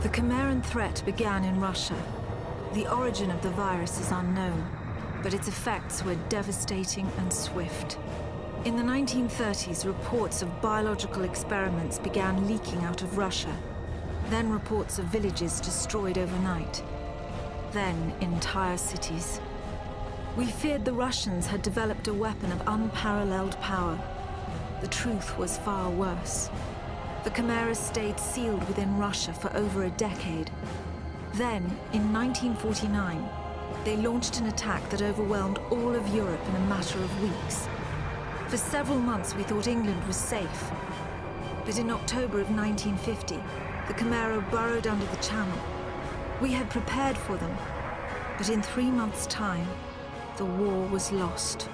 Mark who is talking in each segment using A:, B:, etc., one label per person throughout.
A: The Chimeran threat began in Russia. The origin of the virus is unknown, but its effects were devastating and swift. In the 1930s, reports of biological experiments began leaking out of Russia. Then reports of villages destroyed overnight. Then entire cities. We feared the Russians had developed a weapon of unparalleled power. The truth was far worse. The Chimeras stayed sealed within Russia for over a decade. Then, in 1949, they launched an attack that overwhelmed all of Europe in a matter of weeks. For several months we thought England was safe. But in October of 1950, the Chimera burrowed under the Channel. We had prepared for them, but in 3 months' time, the war was lost.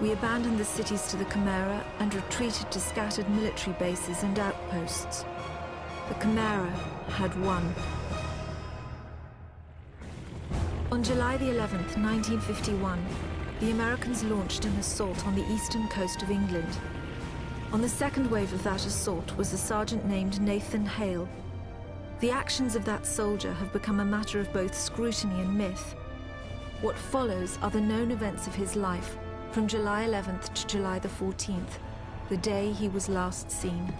A: We abandoned the cities to the Chimera and retreated to scattered military bases and outposts. The Chimera had won. On July the 11th, 1951, the Americans launched an assault on the eastern coast of England. On the second wave of that assault was a sergeant named Nathan Hale. The actions of that soldier have become a matter of both scrutiny and myth. What follows are the known events of his life from July 11th to July the 14th, the day he was last seen.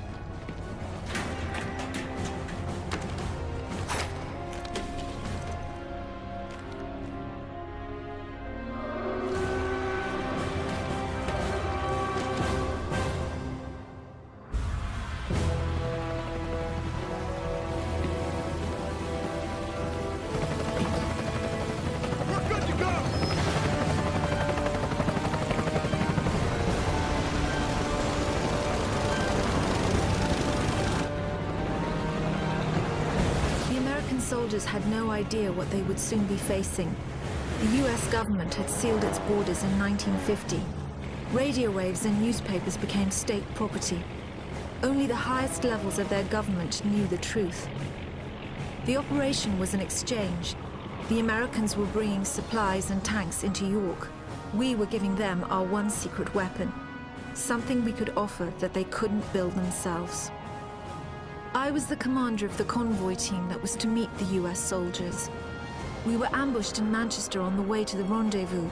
A: Soldiers had no idea what they would soon be facing. The US government had sealed its borders in 1950. Radio waves and newspapers became state property. Only the highest levels of their government knew the truth. The operation was an exchange. The Americans were bringing supplies and tanks into York. We were giving them our one secret weapon, something we could offer that they couldn't build themselves. I was the commander of the convoy team that was to meet the US soldiers. We were ambushed in Manchester on the way to the rendezvous.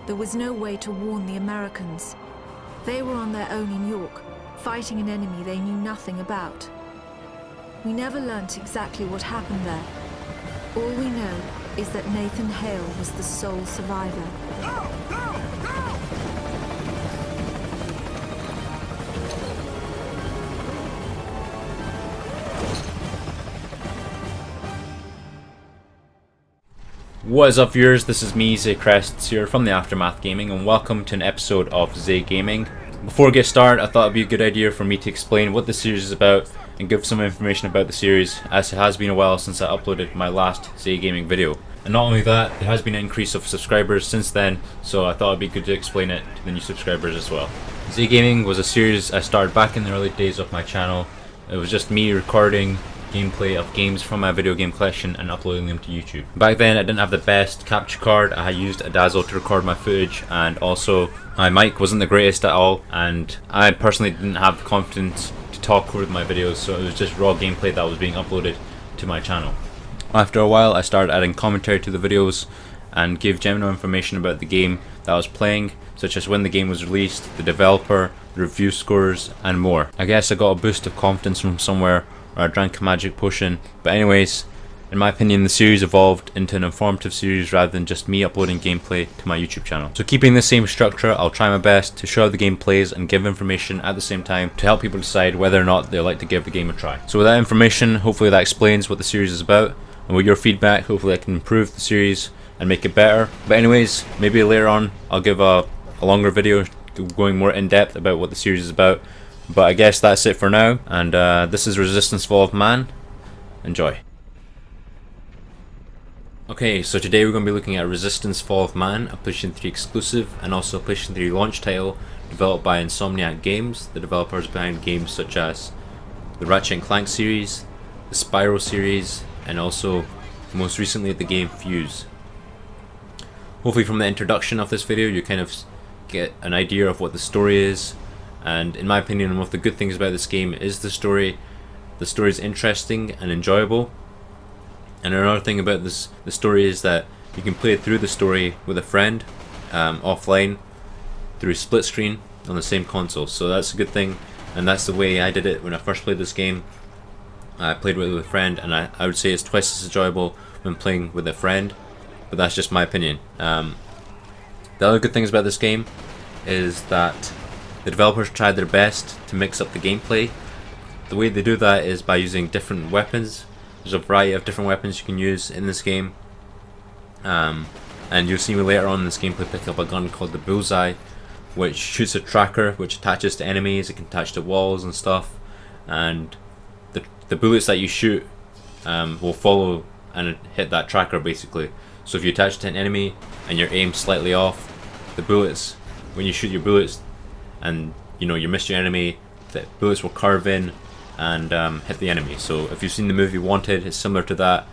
A: There was no way to warn the Americans. They were on their own in York, fighting an enemy they knew nothing about. We never learnt exactly what happened there. All we know is that Nathan Hale was the sole survivor.
B: Go! Go! Go!
C: What is up, viewers? This is me, ZayCrests, here from the Aftermath Gaming, and welcome to an episode of ZayGaming. Before we get started, I thought it would be a good idea for me to explain what the series is about and give some information about the series, as it has been a while since I uploaded my last ZayGaming video. And not only that, there has been an increase of subscribers since then, so I thought it would be good to explain it to the new subscribers as well. ZayGaming was a series I started back in the early days of my channel. It was just me recording gameplay of games from my video game collection and uploading them to YouTube. Back then I didn't have the best capture card. I used a Dazzle to record my footage, and also my mic wasn't the greatest at all, and I personally didn't have the confidence to talk over my videos, so it was just raw gameplay that was being uploaded to my channel. After a while I started adding commentary to the videos and gave general information about the game that I was playing, such as when the game was released, the developer, the review scores, and more. I guess I got a boost of confidence from somewhere, or I drank a magic potion, but anyways, in my opinion the series evolved into an informative series rather than just me uploading gameplay to my YouTube channel. So keeping the same structure, I'll try my best to show how the game plays and give information at the same time to help people decide whether or not they like to give the game a try. So with that information, hopefully that explains what the series is about, and with your feedback, hopefully I can improve the series and make it better. But anyways, maybe later on I'll give a longer video going more in depth about what the series is about. But I guess that's it for now, and this is Resistance Fall of Man. Enjoy. Okay, so today we're going to be looking at Resistance Fall of Man, a PlayStation 3 exclusive and also a PlayStation 3 launch title developed by Insomniac Games, the developers behind games such as the Ratchet & Clank series, the Spyro series, and also most recently the game Fuse. Hopefully from the introduction of this video you kind of get an idea of what the story is. And in my opinion, one of the good things about this game is the story. the story is interesting and enjoyable. And another thing about the story is that you can play through the story with a friend offline through split screen on the same console, so that's a good thing. And that's the way I did it when I first played this game. I played with a friend, and I would say it's twice as enjoyable when playing with a friend, but that's just my opinion. The other good things about this game is that the developers tried their best to mix up the gameplay. The way they do that is by using different weapons. There's a variety of different weapons you can use in this game, and you'll see me later on in this gameplay pick up a gun called the Bullseye, which shoots a tracker which attaches to enemies. It can attach to walls and stuff, and the bullets that you shoot will follow and hit that tracker basically. So if you attach to an enemy and you're aimed slightly off, the bullets, when you shoot your bullets and you miss your enemy, the bullets will curve in and hit the enemy. So if you've seen the movie Wanted, it's similar to that,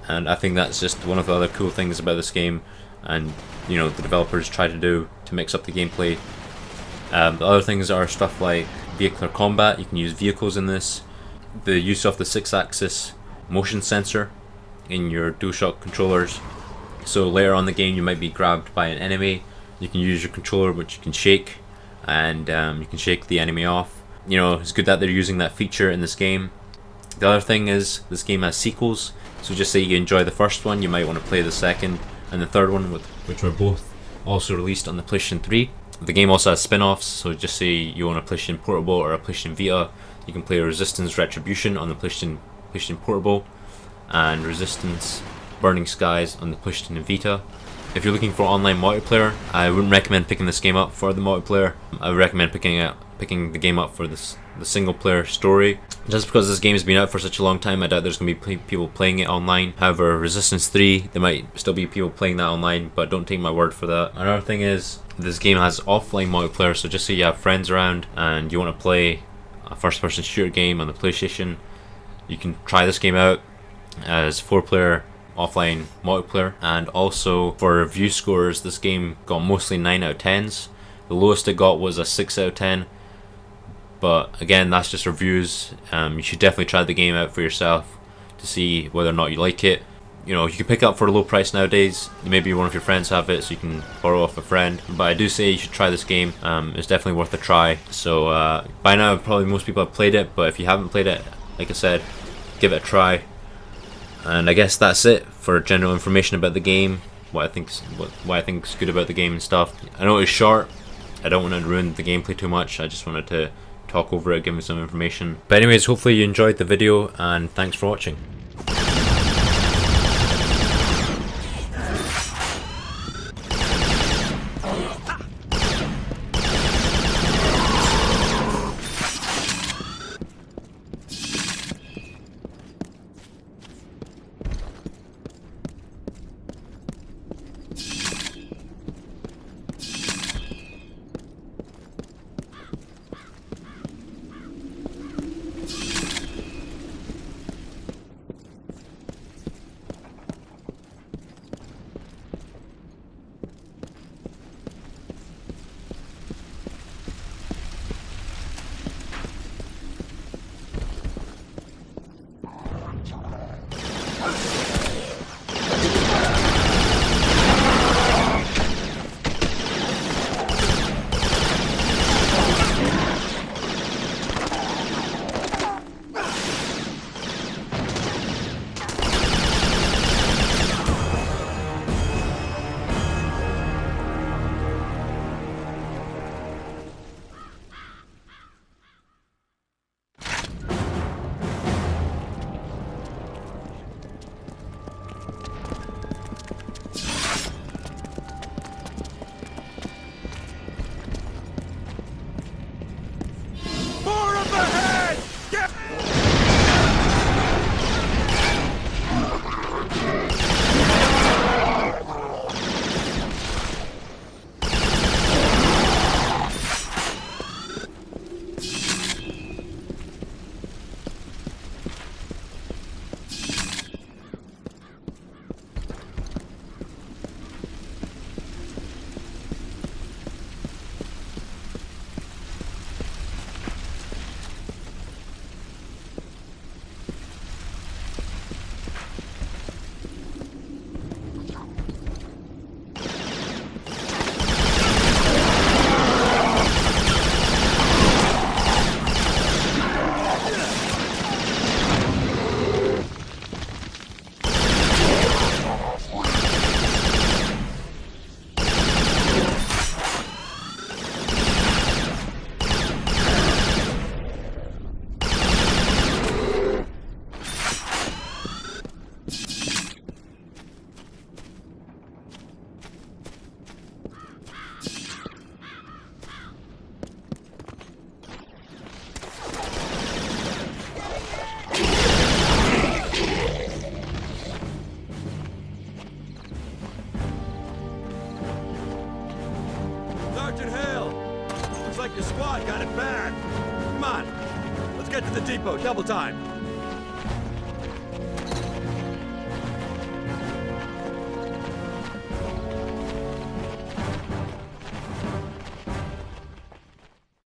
C: and I think that's just one of the other cool things about this game, and the developers try to do to mix up the gameplay. The other things are stuff like vehicular combat. You can use vehicles in this, the use of the 6-axis motion sensor in your DualShock controllers. So later on in the game you might be grabbed by an enemy, you can use your controller which you can shake, and you can shake the enemy off. It's good that they're using that feature in this game. The other thing is this game has sequels, so just say you enjoy the first one, you might want to play the second and the third one, which were both also released on the PlayStation 3. The game also has spin-offs, so just say you own a PlayStation Portable or a PlayStation Vita, you can play Resistance Retribution on the PlayStation Portable and Resistance Burning Skies on the PlayStation Vita. If you're looking for online multiplayer, I wouldn't recommend picking this game up for the multiplayer. I would recommend picking the game up for the single player story. Just because this game has been out for such a long time, I doubt there's going to be people playing it online. However, Resistance 3, there might still be people playing that online, but don't take my word for that. Another thing is, this game has offline multiplayer, so just say you have friends around and you want to play a first person shooter game on the PlayStation, you can try this game out as 4-player offline multiplayer. And also for review scores, this game got mostly 9 out of 10s. The lowest it got was a 6 out of 10, but again, that's just reviews. You should definitely try the game out for yourself to see whether or not you like it. You can pick it up for a low price nowadays. Maybe one of your friends have it, so you can borrow off a friend. But I do say you should try this game. It's definitely worth a try. So by now, probably most people have played it, but if you haven't played it, like I said, give it a try. And I guess that's it for general information about the game, what I think's good about the game and stuff. I know it's short. I don't want to ruin the gameplay too much. I just wanted to talk over it, give me some information. But anyways, hopefully you enjoyed the video, and thanks for watching.
B: Sergeant Hale! Looks like your squad got it bad. Come on, let's get to the depot, double time.